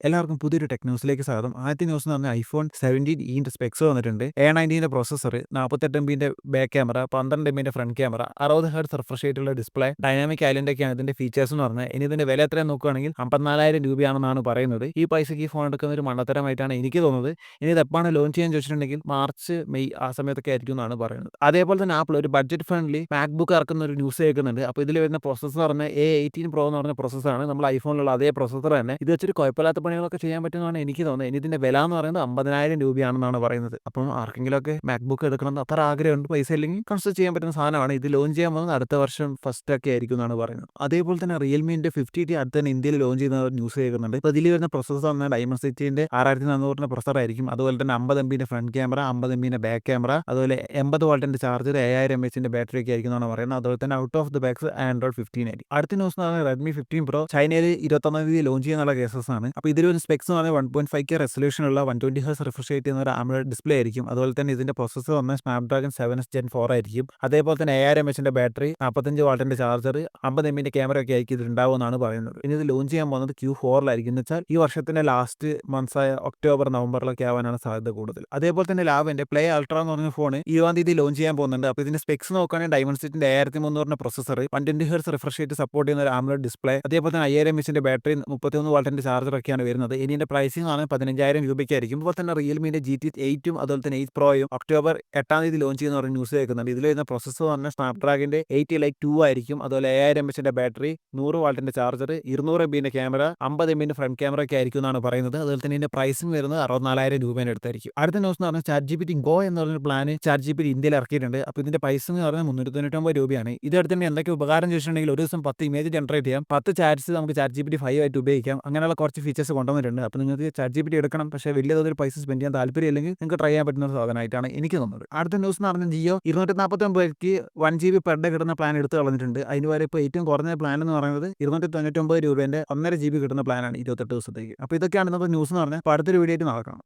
എല്ലാവർക്കും പുതിയൊരു ടെക് ന്യൂസിലേക്ക് സ്വാഗതം. ആദ്യത്തെ ന്യൂസ് എന്ന് പറഞ്ഞാൽ ഐഫോൺ 17 സ്പെക്സ് വന്നിട്ടുണ്ട്. A19 processor, 48 back camera, 12 front camera, 60 hertz refresh ആയിട്ടുള്ള ഡിസ്പ്ലേ, ഡൈനാമിക് ഐലൻഡ് ഒക്കെയാണ് ഇതിന്റെ ഫീച്ചേഴ്സ് എന്ന് പറഞ്ഞാൽ. ഇനി ഇതിന്റെ വില എത്രയും നോക്കുകയാണെങ്കിൽ 54,000 രൂപയാണെന്നാണ് പറയുന്നത്. ഈ പൈസയ്ക്ക് ഈ ഫോൺ എടുക്കുന്ന ഒരു മണ്ടത്തരമായിട്ടാണ് എനിക്ക് തോന്നുന്നത്. ഇനി ഇത് എപ്പോഴാണ് ലോഞ്ച് ചെയ്യാൻ ചോദിച്ചിട്ടുണ്ടെങ്കിൽ മാർച്ച് മെയ് ആ സമയത്തൊക്കെ ആയിരിക്കും എന്നാണ് പറയുന്നത്. അതേപോലെ തന്നെ ആപ്പിൾ ഒരു ബഡ്ജറ്റ് ഫ്രണ്ട്ലി മാക്ബുക്ക് ഇറക്കുന്ന ഒരു ന്യൂസ് കേൾക്കുന്നുണ്ട്. അപ്പോൾ ഇതിൽ വരുന്ന പ്രോസസ്സർ എന്ന് പറഞ്ഞാൽ A18 Pro എന്ന് പറഞ്ഞ പ്രോസസ്സറാണ്. നമ്മൾ ഐഫോണിലുള്ള അതേ പ്രോസസ്സർ തന്നെ. ഇത് വെച്ചൊരു കുഴപ്പമില്ലാത്ത പണികളൊക്കെ ചെയ്യാൻ പറ്റുമെന്നാണ് എനിക്ക് തോന്നുന്നത്. ഇനി ഇതിന്റെ വില എന്ന് പറയുന്നത് 50,000 രൂപയാണെന്നാണ് പറയുന്നത്. അപ്പം ആർക്കെങ്കിലുമൊക്കെ മാക്ബുക്ക് എടുക്കണം എന്ന് അത്ര ആഗ്രഹമുണ്ട്, പൈസ ഇല്ലെങ്കിൽ കൺസിഡർ ചെയ്യാൻ പറ്റുന്ന സാധനമാണ്. ഇത് ലോഞ്ച് ചെയ്യാൻ പോകുന്നത് അടുത്ത വർഷം ഫസ്റ്റ് ഒക്കെ ആയിരിക്കും എന്നാണ് പറയുന്നത്. അതേപോലെ തന്നെ റിയൽമിന്റെ 50T അടുത്ത് തന്നെ ഇന്ത്യയിൽ ലോഞ്ച് ചെയ്യുന്ന ഒരു ന്യൂസ് കേൾക്കുന്നുണ്ട്. ഇപ്പോൾ ഇതിൽ വരുന്ന പ്രോസസ്സർ പറഞ്ഞാൽ ഡൈമൻസിറ്റിന്റെ 6400 പ്രൊസസർ ആയിരിക്കും. അതുപോലെ തന്നെ 50 MB front camera, 50 MB back camera, അതുപോലെ 80 വാട്ടിന്റെ ചാർജർ, 7000 mAh ബാറ്ററി ഒക്കെ ആയിരിക്കും എന്നാണ് പറയുന്നത്. അതുപോലെ തന്നെ out of the backs Android 15 ആയിരിക്കും. അടുത്ത ന്യൂസ് എന്ന് പറഞ്ഞാൽ റെഡ്മി 15 Pro ചൈനയിൽ 21 തീയതി ലോഞ്ച് ചെയ്യുന്നുള്ള കേസസ് ആണ്. അപ്പോൾ ഇതിലൊരു സ്പെക്സ് എന്ന് പറഞ്ഞാൽ 1.5K റെസൊല്യൂഷൻ ഉള്ള 120 ഹെർട്സ് റിഫ്രഷ് റേറ്റ് ചെയ്യുന്ന ഒരു AMOLED ഡിസ്പ്ലേ ആയിരിക്കും. അതുപോലെ തന്നെ ഇതിന്റെ പ്രോസസ്സർ വന്ന സ്നാപ്ഡ്രാഗൺ 7S Gen 4 ആയിരിക്കും. അതേപോലെ തന്നെ 7000 mAh ബാറ്ററി, 45 വാട്ടിന്റെ ചാർജർ, 50 MB ക്യാമറ ഒക്കെ ആയിരിക്കും ഇത് ഉണ്ടാവുമെന്നാണ് പറയുന്നത്. ഇനി ഇത് ലോഞ്ച് ചെയ്യാൻ പോകുന്നത് Q4 എന്ന് വെച്ചാൽ ഈ വർഷത്തിന്റെ ലാസ്റ്റ് മന്ത്സ് ആയ ഒക്ടോബർ നവംബറിലൊക്കെ ആവാനാണ് സാധ്യത കൂടുതൽ. അതേപോലെ തന്നെ ലാവിന്റെ പ്ലേ അൾട്ര എന്ന് പറഞ്ഞ ഫോൺ 20 തീയതി ലോഞ്ച് ചെയ്യാൻ പോകുന്നുണ്ട്. അപ്പോൾ ഇതിന്റെ സ്പെക്സ് നോക്കുകയാണെങ്കിൽ ഡൈമൻസിറ്റിന്റെ 1300 processor, 120 hertz refresh rate support ചെയ്യുന്ന ഒരു AMOLED ഡിസ്പ്ലേ, അതേപോലെ തന്നെ 5000 mAh ബാറ്ററി, 31 വാട്ടിന്റെ ചാർജർ ഒക്കെയാണ് വരുന്നത്. ഇനി ഇതിന്റെ പ്രൈസിംഗ് ആണ് 15,000 രൂപയ്ക്കായിരിക്കും. അതുപോലെ തന്നെ റിയൽമിന്റെ GT8 അതുപോലെ തന്നെ 8 Proയും ഒക്ടോബർ 8 തീയതി ലോഞ്ച് ചെയ്യുന്ന ഒരു ന്യൂസ് കേൾക്കുന്നുണ്ട്. ഇതിൽ വരുന്ന പ്രോസസ്സർ പറഞ്ഞാൽ സ്നാപ്ഡ്രാഗന്റെ 8 Lite 2 ആയിരിക്കും. അതുപോലെ 7000 mAh ബാറ്ററി, 100 വാട്ടിന്റെ charger, 200 MB camera, 50 MB front camera ഒക്കെ ആയിരിക്കും എന്നാണ് പറയുന്നത്. അതുപോലെ തന്നെ ഇതിന്റെ പ്രൈസിംഗ് വരുന്നത് 64,000 രൂപേന്റെ അടുത്തായിരിക്കും. അടുത്ത ന്യൂസ് എന്ന് പറഞ്ഞാൽ ChatGPT Go എന്ന് പറഞ്ഞൊരു പ്ലാൻ ChatGPT ഇന്ത്യയിൽ ഇറക്കിയിട്ടുണ്ട്. അപ്പോൾ ഇതിന്റെ പൈസ എന്ന് പറഞ്ഞാൽ 399 രൂപയാണ്. ഇത് അടുത്ത് തന്നെ എന്തൊക്കെ ഉപകാരം ചോദിച്ചിട്ടുണ്ടെങ്കിൽ ഒരു ദിവസം 10 ഇമേജ് ജനറേറ്റ് ചെയ്യാം, 10 ചാറ്റ്സ് നമുക്ക് ChatGPT 5 ആയിട്ട് ഉപയോഗിക്കാം. അങ്ങനെയുള്ള കുറച്ച് ഫീച്ചേഴ്സ് കൊണ്ടുവന്നിട്ടുണ്ട്. അപ്പോൾ നിങ്ങൾക്ക് ChatGPT എടുക്കണം, പക്ഷേ വലിയ തോതിൽ പൈസ സ്പെൻഡ് ചെയ്യാൻ താല്പര്യമില്ലെങ്കിൽ നിങ്ങൾക്ക് ട്രൈ ചെയ്യാൻ പറ്റുന്ന ഒരു സാധനമായിട്ടാണ് എനിക്ക് തോന്നുന്നത്. അടുത്ത ന്യൂസ് എന്ന് പറഞ്ഞാൽ ജിയോ 249 1GB പെർ ഡേ കിട്ടുന്ന പ്ലാൻ എടുത്ത് കളഞ്ഞിട്ടുണ്ട്. അതിന് വരെ ഇപ്പോൾ ഏറ്റവും കുറഞ്ഞ പ്ലാൻ എന്ന് പറയുന്നത് 299 രൂപേന്റെ 1.5 GB കിട്ടുന്ന പ്ലാനാണ് 28 ദിവസത്തേക്ക്. അപ്പോൾ ഇതൊക്കെയാണ് ഇന്നത്തെ ന്യൂസ് എന്ന് പറഞ്ഞാൽ. അപ്പോൾ അടുത്തൊരു വീഡിയോ ആയിട്ട് നടക്കണം.